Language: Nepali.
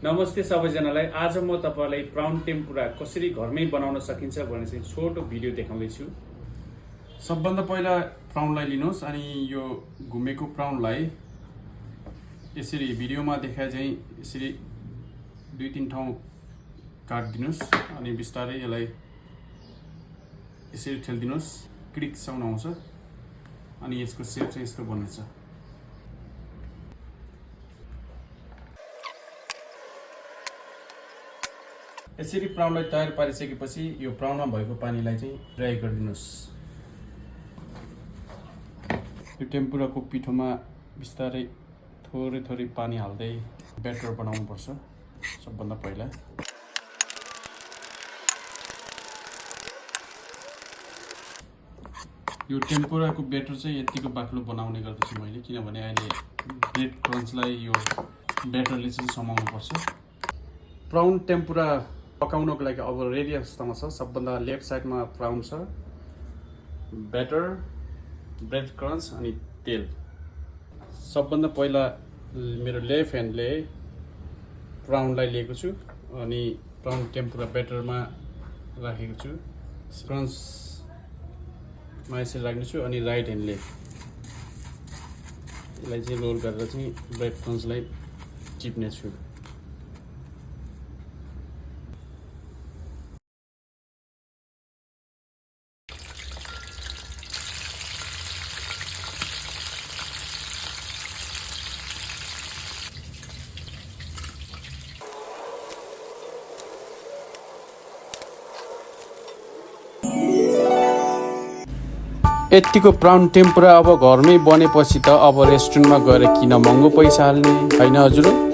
नमस्ते सबैजनालाई। आज म तपाईलाई प्राउन टेम्पुरा कसरी घरमै बनाउन सकिन्छ भन्ने चाहिँ छोटो भिडियो देखाउँदै छु। सबभन्दा पहिला प्राउनलाई लिनुहोस् अनि यो घुमेको प्राउनलाई यसरी भिडियोमा देखाए चाहिँ यसरी 2-3 ठाउँ काट्दिनुस् अनि बिस्तारै यसलाई यसरी ठेल्दिनुस्। क्लिक साउन्ड आउँछ अनि यसको शेप चाहिँ यस्तो बन्नेछ। यसरी प्राउनलाई तयार पारिसकेपछि यो प्राउनमा भएको पानीलाई चाहिँ ड्राई गरिदिनुस्। यो टेम्पुराको पिठोमा बिस्तारै थोरै पानी हाल्दै ब्याटर बनाउनु पर्छ। सबभन्दा पहिला यो टेम्पुराको ब्याटर चाहिँ यतिको बाक्लो बनाउने गर्दछु मैले, किनभने अहिले ब्रेड क्रन्चलाई यो ब्याटरले चाहिँ समाउनु पर्छ। प्राउन टेम्पुरा पकाउनको लागि अब रेडी अवस्थामा छ। सबभन्दा लेफ्ट साइडमा प्राउन छ, ब्याटर, ब्रेड क्रन्च अनि तेल। सबभन्दा पहिला मेरो लेफ्ट ह्यान्डले प्राउनलाई लिएको छु अनि प्राउन टेम्पुरा ब्याटरमा राखेको छु। क्रन्चमा यसरी राख्नेछु अनि राइट ह्यान्डले यसलाई चाहिँ रोल गरेर चाहिँ ब्रेड क्रन्चलाई चिप्नेछु। यतिको प्राउन टेम्पुरा अब घरमै बनेपछि त अब रेस्टुरेन्टमा गएर किन महँगो पैसा हाल्ने, हैन हजुर?